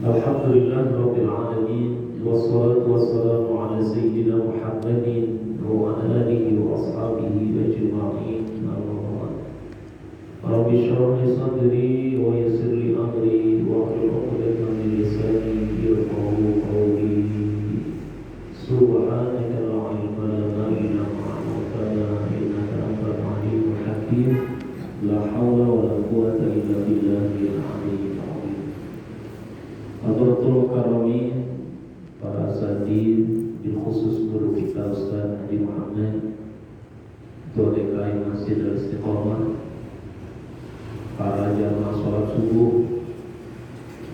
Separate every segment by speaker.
Speaker 1: Alhamdulillah Rabbil Alamin. Wassalatu wassalamu ala Sayyidina Muhammadin wa ala alihi wa ashabihi ajma'in. Rabbi shrah li sadri wa yassir li amri wa hlul 'uqdatam min lisani yafqahu qawli. Subhanaka la ilma lana illa ma 'allamtana innaka antal 'alimul hakim. La haula wa la quwwata illa billahil 'aliyyil 'azim. Hadratul Karamin, para asatidz, bil khusus guru kita Ustaz Haji Muhammad, Ketua DKI Masjid Al-Istiqomah, para jamaah sholat subuh,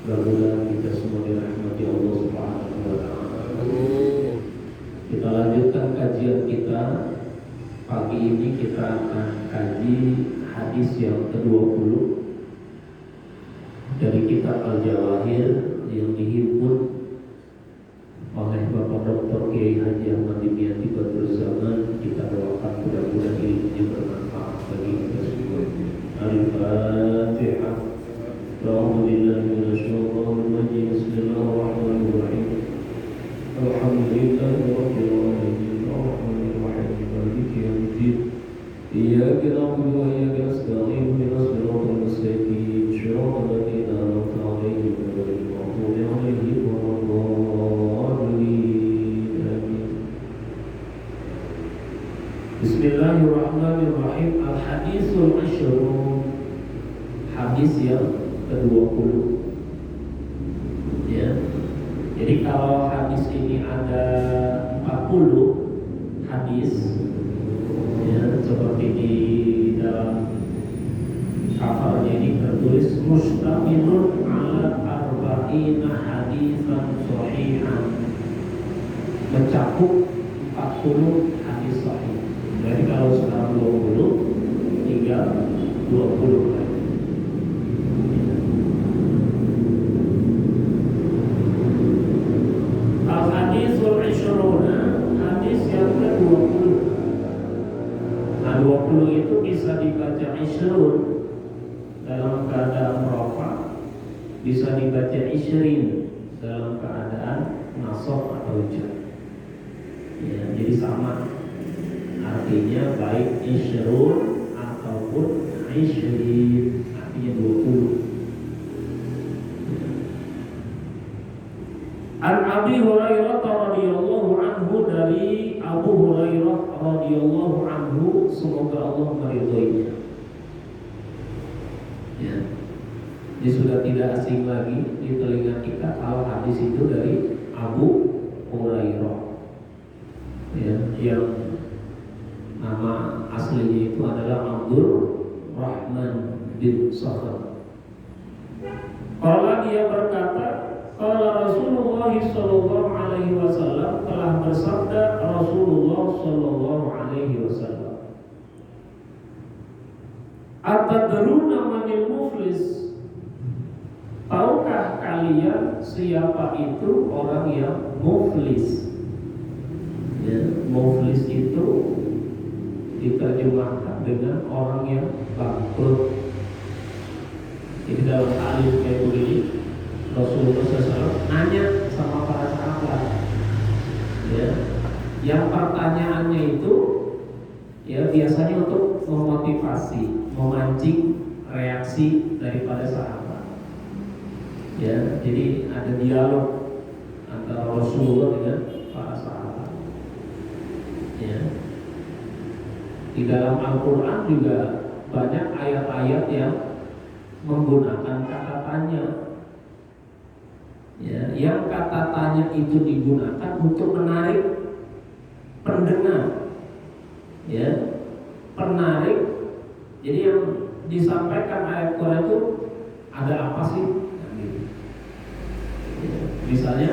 Speaker 1: mudah-mudahan kita semua dirahmati Allah Subhanahu wa Ta'ala. Kita lanjutkan kajian kita. Pagi ini kita akan kaji hadis yang ke-20 dari kitab Al-Jawahir yang dihimpun oleh Bapak Dr. Kiai Haji Ahmad Dimyati Badrul Zaman. Kita doakan mudah-mudahan ilmunya bermanfaat bagi kita semua. Al-Fatihah. A'udzu billahi minasyaitonir rajim. Bismillahirrahmanirrahim. Alhamdulillahi rabbil alamin. Arrahmanir rahim. Maliki yaumiddin. Iyyaka na'budu wa iyyaka nasta'in. Ihdinas siratal mustaqim. Shiratal ladzina an'amta 'alaihim ghairil maghdubi 'alaihim waladdallin. Amin. Bismillahirrahmanirrahim. Al-Hadisul Ashrun, hadis yang ke-20. Ya. Jadi kalau hadis ini ada 40 hadis, ya, seperti di dalam covernya ini tertulis mustamilun ala arba'ina hadisan shahihan, mencakup 40 hadis sahih. Jadi kalau sekarang 20 tinggal 20 lagi. Al-Hadisul Ishruna, hadis yang ke-20. Nah, 20 itu bisa dibaca Ishrun dalam keadaan rafa, bisa dibaca Ishrin dalam keadaan nasab atau jar. Ya, jadi sama artinya, baik Ishrun ataupun Ishrin, artinya 20. An Abi Hurairah radhiyallahu anhu, dari Abu Hurairah radhiyallahu anhu, semoga Allah meridhoinya. Ya. Ini sudah tidak asing lagi di telinga kita kalau hadis itu dari Abu Hurairah. Ya, yang nama aslinya itu adalah Abdul Rahman bin Sakhr. Kalau dia berkata, kalau Rasulullah sallallahu alaihi wasallam, telah bersabda Rasulullah sallallahu alaihi wasallam, atadruna manil muflis? Tahukah kalian siapa itu orang yang muflis? Ya, muflis itu diterjemahkan dengan orang yang bangkrut. Jadi dalam hadis kayak begini, Rasulullah SAW nanya sama para sahabat, ya, yang pertanyaannya itu, ya, biasanya untuk memotivasi, memancing reaksi daripada sahabat. Ya, jadi ada dialog antara Rasulullah dengan para sahabat. Ya. Di dalam Al-Quran juga banyak ayat-ayat yang menggunakan kata tanya. Ya, yang kata tanya itu digunakan untuk menarik pendengar. Ya, penarik. Jadi yang disampaikan ayat Quran itu ada apa sih? Nah, gitu. Ya, misalnya,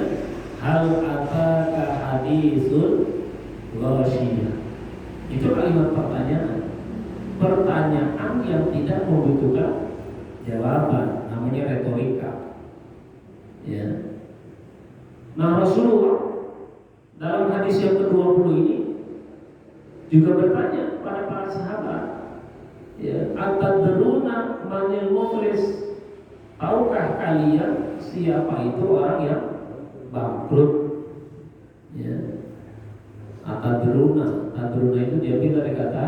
Speaker 1: hal ataka hadisul ghasyiyah. Itu kalimat pertanyaan. Pertanyaan yang tidak membutuhkan jawaban, namanya retorika. Ya. Nah, Rasulullah dalam hadis yang ke-20 ini juga bertanya pada para sahabat, ya, atadruna manil muflis? Tahukah kalian siapa itu orang yang bangkrut. Ya. Atadruna itu diambil dari kata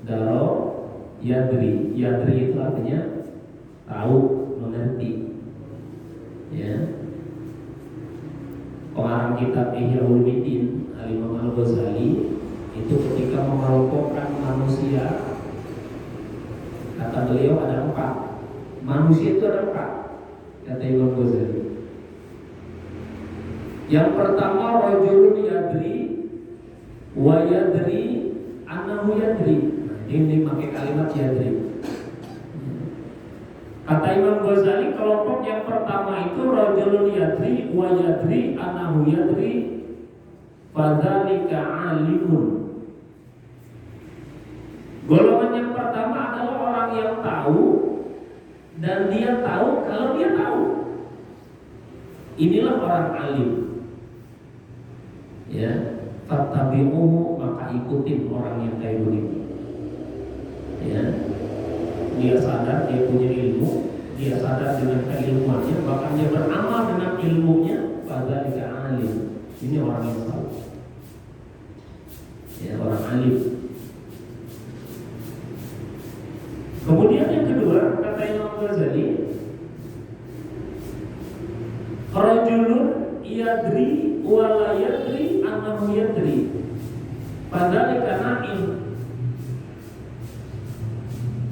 Speaker 1: daro yadri. Yadri itu artinya tahu, mengerti. Ya. Pengarang kitab Ihya Ulumuddin Al-Imam Al-Ghazali itu ketika mengelompokkan manusia, kata beliau ada 4. Manusia itu ada 4, kata Imam Ghazali. Yang pertama, rajulun yadri wa yadri annahu yadri. Nah, ini pakai kalimat yadri. Kata Imam Ghazali, kelompok yang pertama itu rajulun yadri wa yadri annahu yadri fadzalika alimun. Golongan yang pertama adalah orang yang tahu dan dia tahu kalau dia tahu. Inilah orang alim. Ya, fattabi'uhu, maka ikutin orang yang kayak begini. Ya. Dia sadar dia punya ilmu, dia sadar dengan keilmuannya, bahkan dia beramal dengan ilmunya. Fadzalika alim. Ini orang yang tahu. Ya, orang alim. Kemudian yang kedua, kata Imam Ghazali, rajulun yadri wa la yadri annahu yadri fadzalika na'im.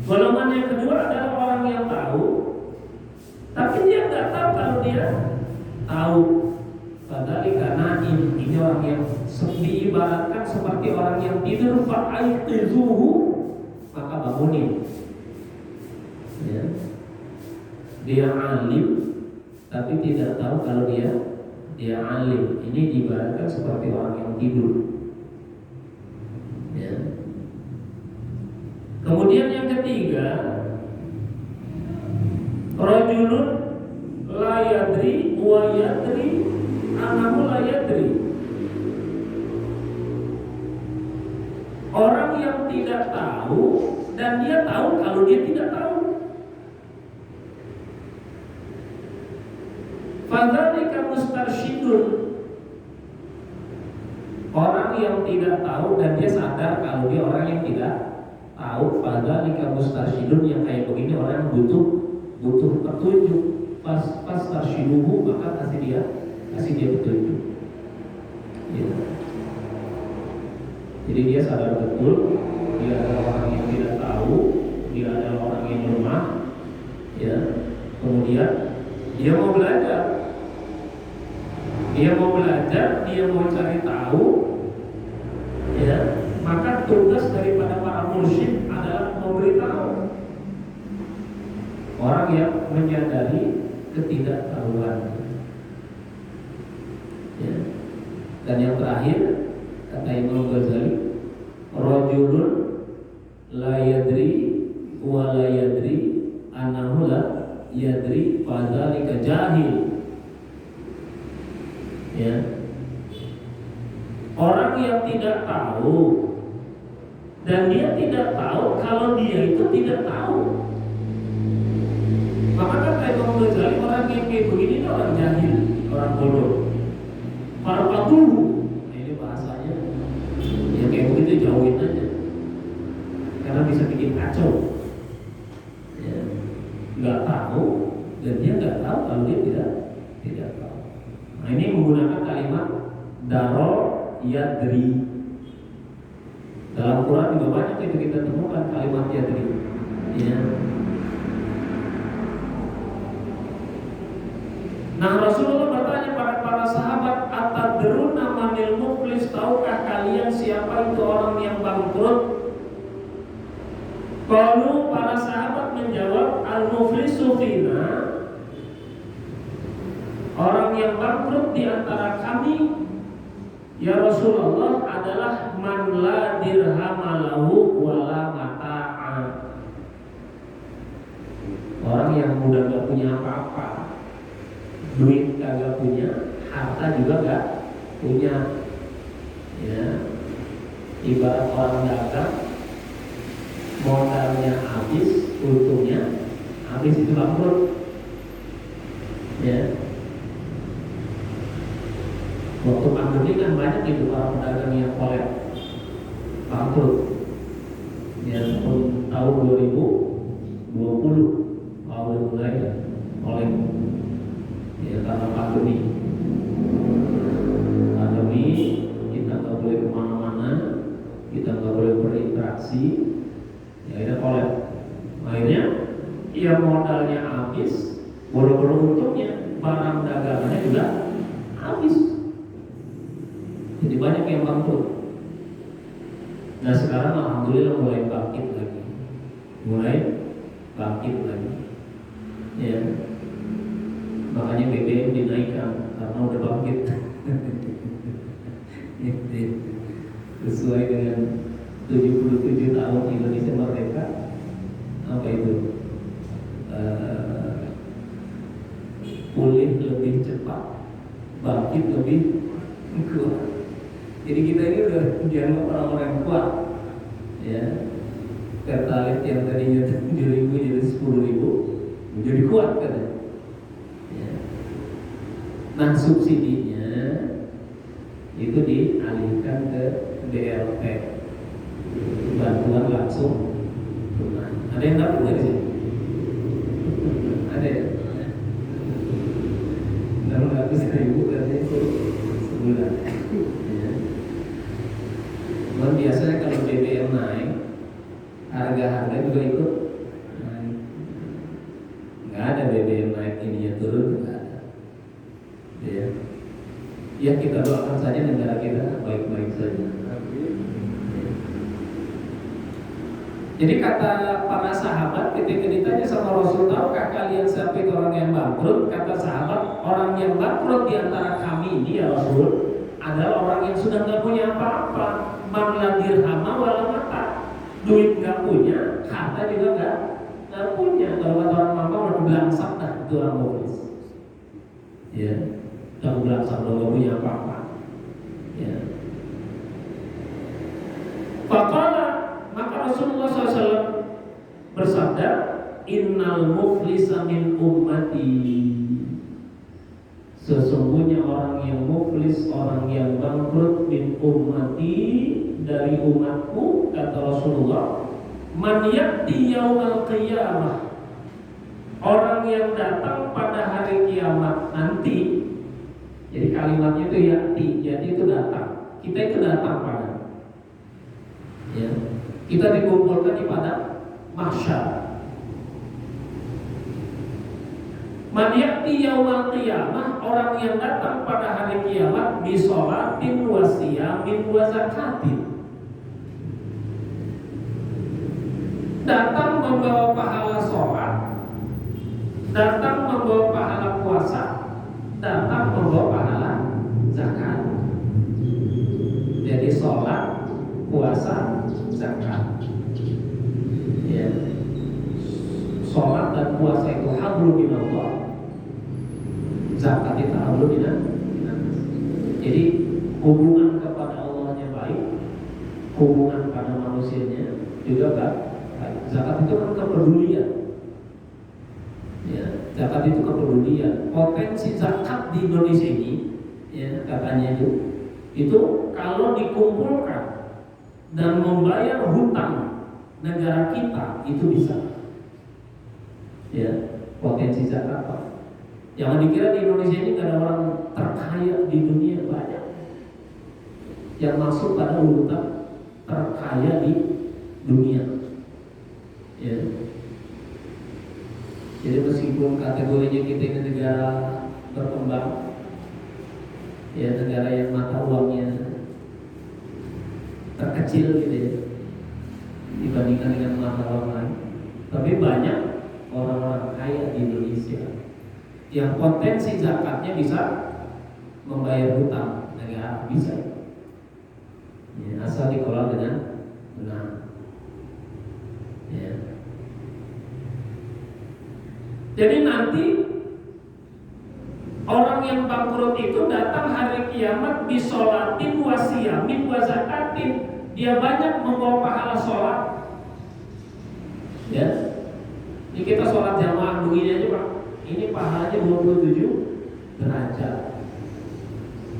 Speaker 1: Golongan yang kedua adalah orang yang tahu, tapi dia nggak tahu kalau dia tahu. Fadzalika na'im. Ini orang yang diibaratkan seperti orang yang tidur, fa'ayqizuhu, maka bangunin. Ya. Dia alim tapi tidak tahu kalau dia alim. Ini diibaratkan seperti orang yang tidur. Ya. Kemudian yang ketiga, rajulun la yadri wa yadri annahu la yadri. Orang yang tidak tahu dan dia tahu kalau dia tidak tahu. Fadzalika mustarsyidun. Orang yang tidak tahu dan dia sadar kalau dia orang yang tidak tahu. Fadzalika mustarsyidun, yang kayak begini orang yang butuh petunjuk. Pas tarsyiduhu, maka kasih dia petunjuk. Ya. Jadi dia sadar betul dia adalah orang yang tidak tahu, dia adalah orang yang lemah. Ya. Kemudian dia mau belajar. Dia mau cari tahu, ya, maka tugas daripada para mursyid adalah memberitahu orang yang menyadari ketidaktahuan. Ya. Dan yang terakhir, kata Imam Ghazali, rajulun la yadri wa la yadri annahu la yadri fadzalika jahil. Ya. Orang yang tidak tahu dan dia tidak tahu kalau dia itu tidak tahu. Maka kata Imam Ghazali, orang yang kayak begini orang jahil, orang bodoh. Farqatuhu. Nah, ini bahasanya ya kayak begitu, jauhin aja. Karena bisa bikin kacau. Ya. Nggak tahu dan dia nggak tahu kalau dia tidak tahu. Nah, ini menggunakan kalimat daro yadri. Dalam Quran juga banyak itu kita temukan kalimat yadri. Ya. Nah, Rasulullah bertanya pada para sahabat, atadruna manil muflis, tahukah kalian siapa itu orang yang bangkrut? Qalu, para sahabat menjawab, al-muflisu fina, orang yang bangkrut di antara kami ya Rasulullah adalah man la dirhamalahu wala mata'a. Orang yang udah gak punya apa-apa, duit kagak punya, harta juga gak punya. Ya, ibarat orang dagang, modalnya habis, untungnya habis, itu bangkrut. Ya, waktu pandemi kan banyak itu para pedagang yang kolek, bangkrut. Ya, tahun 2020 awal mulai oleh ya karena pandemi kita nggak boleh kemana-mana, kita nggak boleh berinteraksi, ya akhirnya kolek. Akhirnya ya modalnya habis, boro-boro untungnya barang dagangannya juga habis. Jadi banyak yang bangkrut. Nah sekarang alhamdulillah mulai bangkit lagi, ya. Makanya BBM dinaikkan karena udah bangkit. Sesuai dengan 77 tahun Indonesia merdeka, apa itu? Pulih lebih cepat, bangkit lebih kuat. Jadi kita ini udah dianggap orang-orang yang kuat, ya. Pertalite yang tadinya 7.000 jadi 10.000 menjadi kuat kan? Ya. Nah subsidinya itu dialihkan ke BLT, bantuan langsung tunai. Ada yang dapat nggak sih? Ada ya? Kalau nggak bisa 1.000 berarti itu sebulan. Ya. Dan biasanya kalau BBM naik, harga juga ikut naik. Nggak ada BBM naik ininya turun, nggak ada. Ya. Ya kita doakan saja negara kita baik-baik saja. Jadi kata para sahabat ketika ditanya sama Rasul, tahukah kalian siapa itu orang yang bangkrut? Kata sahabat, orang yang bangkrut di antara kami ini ya Rasul adalah orang yang sudah nggak punya apa-apa, man la dirhama wala mata, duit nggak punya, harta juga nggak punya. Kalau kata orang Mampu udah belangsak dah itu orang muflis. Ya. Udah belakang udah gak punya apa-apa. Ya. Faqala, maka Rasulullah SAW bersabda, innal muflisa min ummati. Sesungguhnya orang yang muflis, orang yang bangkrut min ummati, dari umatku, kata Rasulullah, man ya'ti yaumal qiyamah, orang yang datang pada hari kiamat nanti. Jadi kalimatnya itu ya'ti, jadi itu datang. Kita itu datang pada, ya. Kita dikumpulkan di pada mahsyar. Man ya'ti yaumal qiyamah, orang yang datang pada hari kiamat bi sholatin wa siyamin wa zakatin. Datang membawa pahala sholat, datang membawa pahala puasa, datang membawa pahala zakat. Jadi sholat, puasa, zakat. Ya. Sholat dan puasa itu hablum minallah, zakat itu hablum minallah. Jadi hubungan kepada Allahnya baik, hubungan pada manusianya juga baik. Zakat itu kan kepedulian. Ya, zakat itu kepedulian. Potensi zakat di Indonesia ini, ya, katanya itu kalau dikumpulkan dan membayar hutang negara kita itu bisa. Ya, potensi zakat Pak. Jangan dikira di Indonesia ini gak ada orang terkaya di dunia, banyak yang masuk pada urutan terkaya di dunia. Ya. Jadi meskipun kategorinya kita ini negara berkembang, ya negara yang mata uangnya terkecil gitu ya dibandingkan dengan mata uang lain, tapi banyak orang-orang kaya di Indonesia yang potensi zakatnya bisa membayar hutang negara, bisa ya, asal dikelola dengan benar. Ya. Jadi nanti orang yang bangkrut itu datang hari kiamat bisolatin wasiyamin wazakatin. Dia banyak membawa pahala sholat. Ya, ini kita sholat jamaah begini aja Pak. ini pahalanya 27 derajat.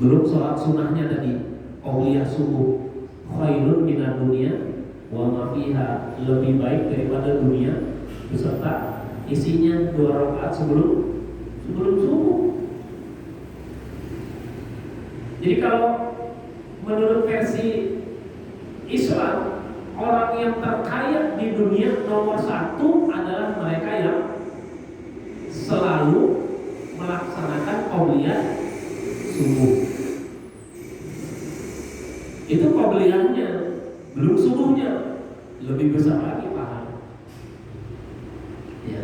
Speaker 1: Belum sholat sunnahnya tadi, qauliyah subuh, khairun minad dunya wa ma fiha, lebih baik daripada dunia beserta isinya, 2 rakaat sebelum subuh. Jadi kalau menurut versi Islam, orang yang terkaya di dunia nomor 1 adalah mereka yang selalu melaksanakan qauliyah subuh. Itu qauliyahnya, belum subuhnya, lebih besar lagi pahala. Ya,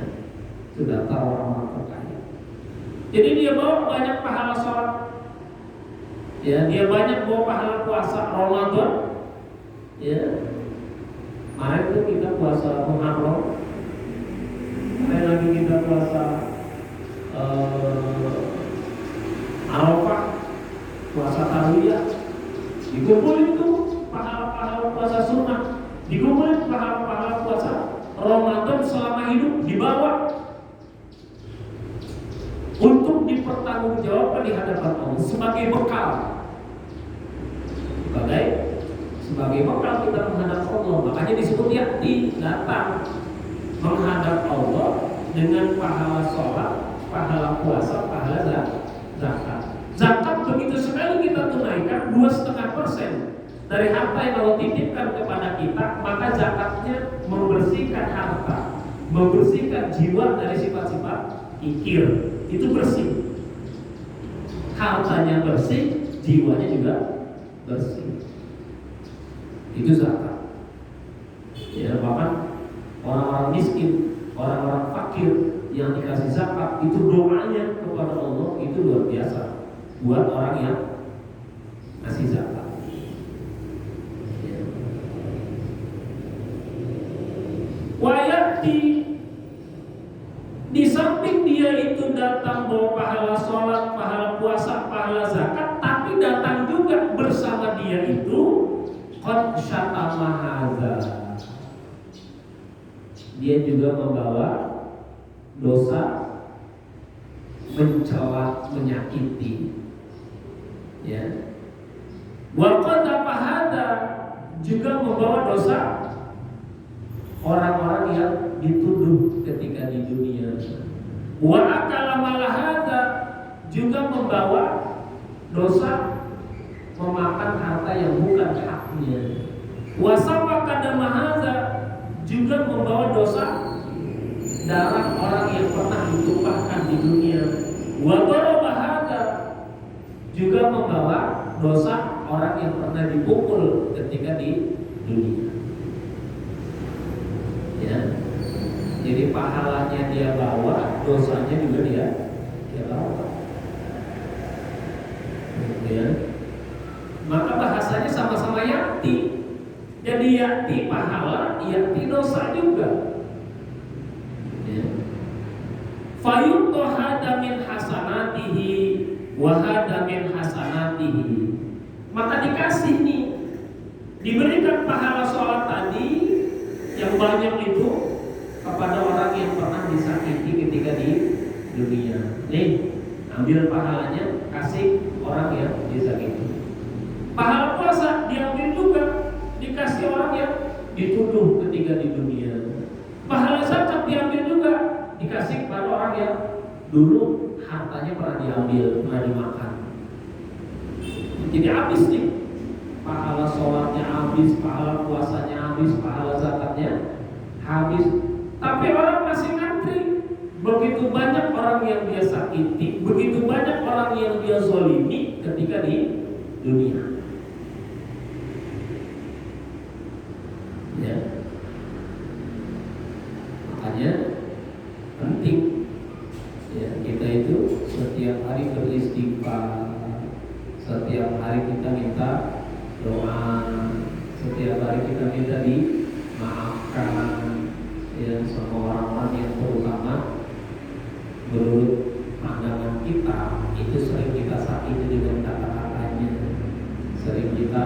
Speaker 1: sudah tahu orang terkaya. Jadi dia bawa banyak pahala sholat. Ya, dia banyak bawa pahala puasa Ramadan. Ya, kemarin itu kita puasa Muharram. Kemarin lagi kita puasa Arafah, puasa Tarwiyah. Dikumpulin tuh pahala-pahala puasa sunnah, dikumpulin pahala-pahala puasa Ramadan selama hidup, dibawa untuk dipertanggungjawabkan di hadapan Allah sebagai bekal. Sebagai bekal kita menghadap Allah. Makanya disebut yakti, datang menghadap Allah dengan pahala sholat, pahala puasa, pahala zakat. Zakat begitu sekali kita tunaikan 2,5% dari harta yang Allah titipkan kepada kita, maka zakatnya membersihkan harta, membersihkan jiwa dari sifat-sifat ikir. Itu bersih. Hartanya bersih, jiwanya juga bersih. Itu zakat. Ya, bahkan orang-orang miskin, orang-orang fakir yang dikasih zakat, itu doanya kepada Allah itu luar biasa buat orang yang ngasih zakat. Ya. Wayati, di samping dia itu datang bawa pahala sholat, pahala puasa, pahala zakat, tapi datang juga bersama dia itu qad syatama hadza. Dia juga membawa dosa mencela, menyakiti. Ya. Wa qadhafa hadza, juga membawa dosa orang-orang yang dituduh ketika di dunia. Wa akala malahadza, juga membawa dosa memakan harta yang bukan haknya. Wa safaka damahadza, juga membawa dosa darah orang yang pernah ditumpahkan di dunia. Wa daraba hadza, juga membawa dosa orang yang pernah dipukul ketika di dunia. Ya. Jadi pahalanya dia bawa, dosanya juga dia bawa. Ya. Maka bahasanya sama-sama yakti. Jadi yakti pahala, yakti dosa juga. Ya. Fayuto hada min hasanatihi wa hada min hasanatihi. Maka dikasih nih, diberikan pahala sholat tadi yang banyak itu kepada orang yang pernah disakiti ketika di dunia. Nih, ambil pahalanya, kasih orang yang disakiti. Pahala puasa diambil juga, dikasih orang yang dituduh ketika di dunia. Pahala zakat diambil juga, dikasih kepada orang yang dulu hartanya pernah diambil, pernah dimakan. Jadi habis nih, pahala sholatnya habis, pahala puasanya habis, pahala zakatnya habis. Tapi orang masih ngantri. Begitu banyak orang yang dia sakiti, begitu banyak orang yang dia zolimi ketika di dunia. Ya. Makanya penting ya, kita itu setiap hari beristighfar, setiap hari kita minta doa, setiap hari kita minta dimaafkan ya, sama orang-orang yang terutama menurut pandangan kita itu sering kita sakiti dengan kata-katanya, sering kita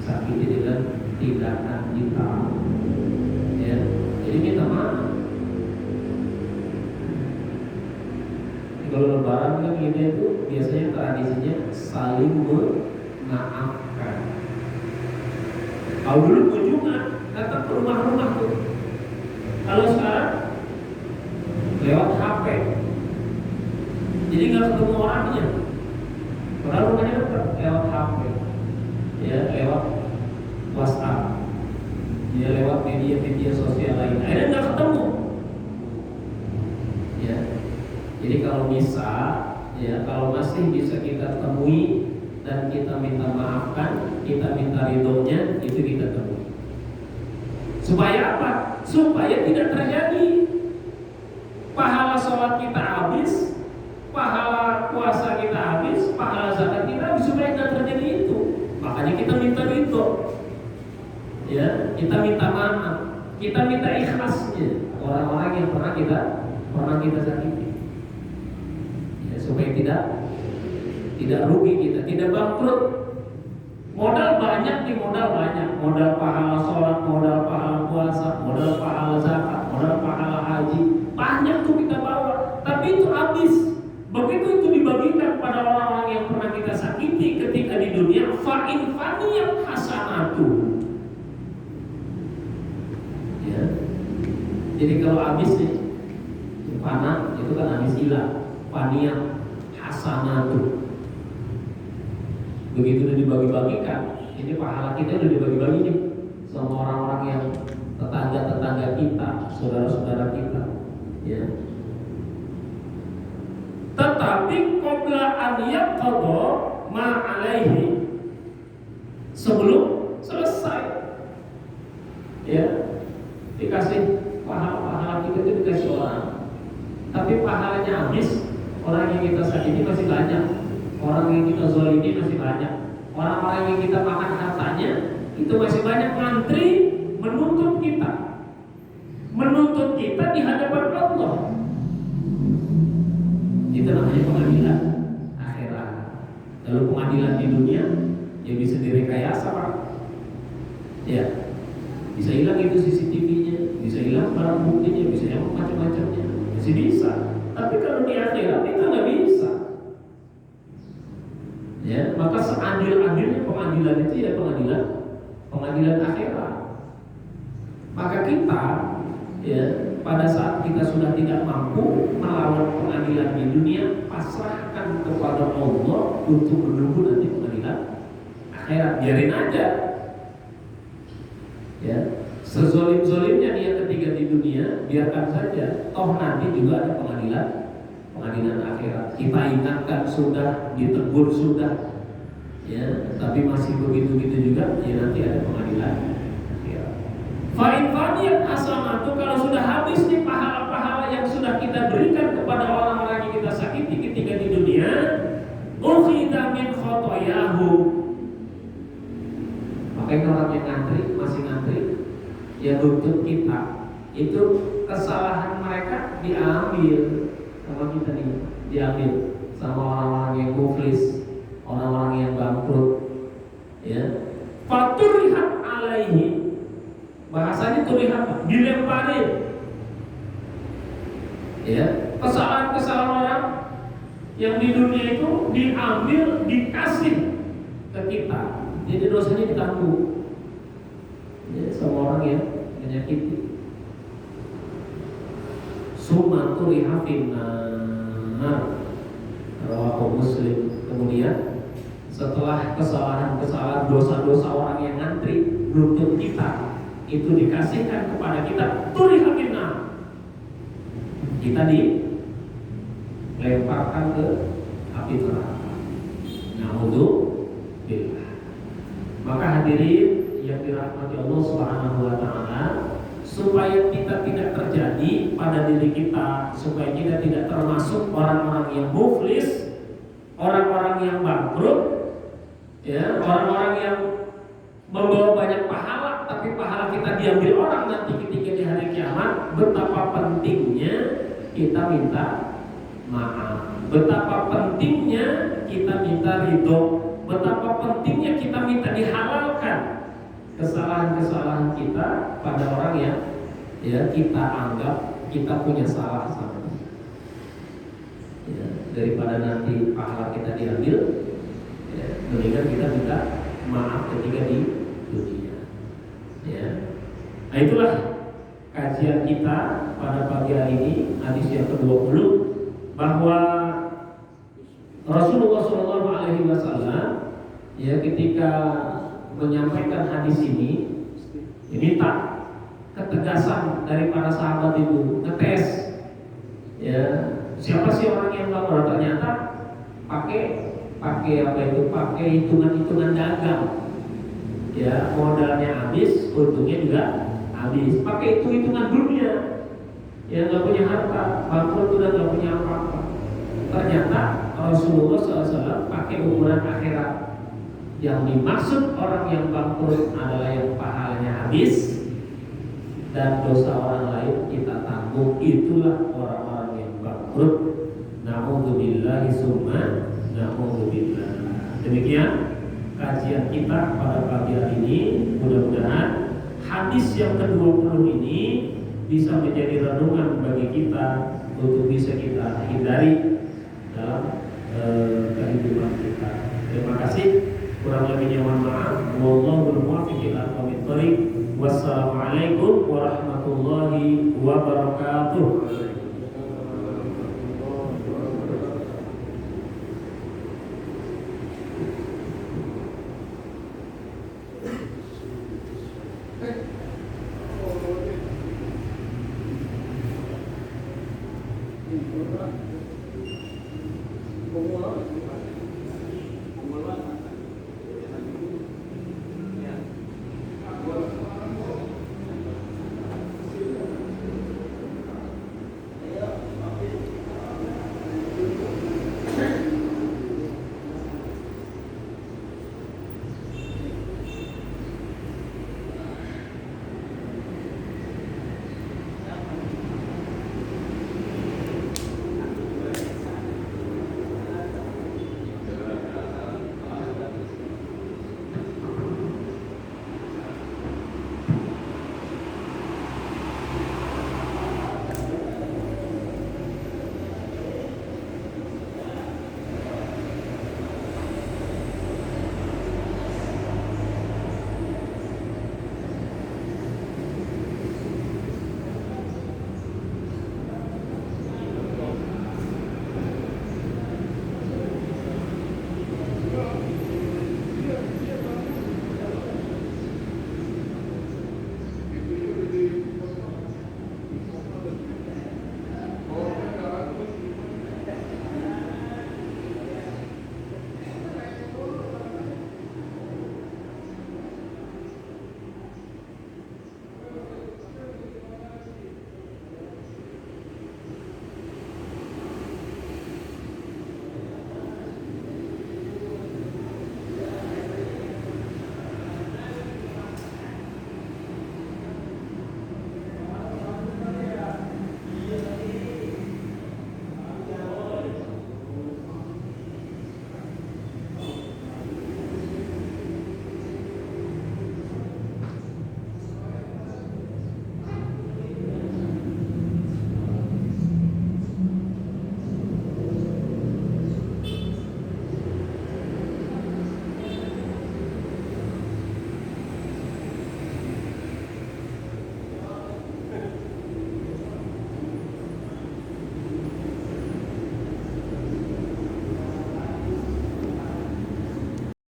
Speaker 1: sakiti dengan tindakan kita. Ya, jadi minta maaf. Lebaran kan kita itu biasanya tradisinya saling memaafkan. Kalau dulu kunjungan datang ke rumah-rumah tuh. Kalau sekarang lewat HP, jadi nggak ketemu orangnya. Padahal rumahnya dekat, lewat HP, ya lewat WhatsApp, ya lewat media-media sosial lain. Akhirnya nggak ketemu. Ya, jadi kalau bisa, ya kalau masih bisa kita temui dan kita minta maafkan, kita minta ridhonya, itu kita temui. Supaya apa? Supaya tidak terjadi pahala sholat kita habis, pahala puasa kita habis, pahala zakat kita habis, supaya tidak terjadi itu. Makanya kita minta ridho, ya kita minta maaf, kita minta ikhlasnya orang-orang yang pernah kita sakiti, ya, supaya tidak rugi kita, tidak bangkrut. Modal banyak nih, modal pahala sholat, modal pahala puasa, modal pahala zakat, modal pahala haji, banyak tuh kita bawa, tapi itu habis. Begitu itu dibagikan pada orang-orang yang pernah kita sakiti ketika di dunia, fa'in faniyat hasanatu. Ya. Jadi kalau habis nih, fana itu kan habis hilang, faniyat hasanatu. Begitu udah dibagi-bagikan, ini pahala kita udah dibagi-bagi nih sama orang-orang yang tetangga-tetangga kita, saudara-saudara kita, ya. Tetapi qabla an yaqda ma alaihi, sebelum selesai, ya, dikasih pahala kita itu dikasih orang, tapi pahalanya habis. Orang yang kita sakiti masih banyak, orang yang kita zalimi masih banyak, orang-orang yang kita makan hartanya itu masih banyak ngantri menuntut kita di hadapan Allah. Itu namanya pengadilan akhirat. Lalu pengadilan di dunia ya bisa direkayasa, Pak. Ya, bisa hilang itu CCTV-nya, bisa hilang barang buktinya, bisa hilang macam-macamnya, masih bisa. Tapi kalau di akhirat itu nggak bisa. Ya, maka seadil-adilnya pengadilan itu ya pengadilan akhirat. Maka kita, ya, pada saat kita sudah tidak mampu melawan pengadilan di dunia, pasrahkan kepada Allah untuk menunggu nanti pengadilan akhirat. Biarin aja, ya, sezolim-zolimnya dia ketika di dunia, biarkan saja. Toh nanti juga ada pengadilan akhirat. Kita ingatkan sudah, ditegur sudah, ya, tapi masih begitu-begitu juga, ya nanti ada pengadilan akhirat. Fa'in faniyat hasanatu, kalau sudah habis nih pahala-pahala yang sudah kita berikan kepada orang-orang yang kita sakiti ketika di dunia, ukhidha min khotoyahu. Makanya orang yang masih ngantri, ya nuntut kita, itu kesalahan mereka diambil sama kita nih, diambil sama orang-orang yang muflis, orang-orang yang bangkrut, ya. Faturihat alaihi, bahasanya turihat, dilemparin, ya. Kesalahan-kesalahan orang yang di dunia itu diambil, dikasih ke kita, jadi dosanya ditanggung, ya, sama orang yang menyakiti. Sumaturi hafimna rawahu Muslim. Kemudian setelah kesalahan dosa-dosa orang yang ngantri nuntut kita itu dikasihkan kepada kita, turi hafimna, kita dilemparkan ke api neraka. Na'udzubillah. Maka hadirin yang dirahmati Allah Subhanahu wa taala, supaya kita tidak terjadi pada diri kita, supaya kita tidak termasuk orang-orang yang muflis, orang-orang yang bangkrut, ya, orang-orang yang membawa banyak pahala tapi pahala kita diambil orang nanti ketika di hari kiamat. Betapa pentingnya kita minta maaf, betapa pentingnya kita minta ridho, betapa pentingnya kita minta dihalalkan kesalahan-kesalahan kita pada orang yang, ya, kita anggap kita punya salah sama dia. Ya, daripada nanti pahala kita diambil, ya, mendingan kita minta maaf ketika di dunia. Ya. Nah, itulah kajian kita pada pagi hari ini, hadis yang ke-20, bahwa Rasulullah SAW ya ketika menyampaikan hadis ini minta ketegasan dari para sahabat itu, ngetes ya siapa sih orang yang bangkrut. Ternyata pakai hitungan dagang ya, modalnya habis, untungnya juga habis, pakai hitungan dunia ya, nggak punya harta, bangkrut udah nggak punya apa-apa. Ternyata Rasulullah SAW pakai ukuran akhirat. Yang dimaksud orang yang bangkrut adalah yang pahalanya habis dan dosa orang lain kita tanggung. Itulah orang-orang yang bangkrut. Na'udzubillahi summa na'udzubillah. Demikian kajian kita pada pagi hari ini. Mudah-mudahan hadis yang ke-20 ini bisa menjadi renungan bagi kita untuk bisa kita hindari dalam kehidupan kita. Terima kasih. Kurang lebihnya mohon maaf. Wallahul muwaffiq ila aqwamit thoriq. Wassalamualaikum warahmatullahi wabarakatuh.
Speaker 2: Vamos lá.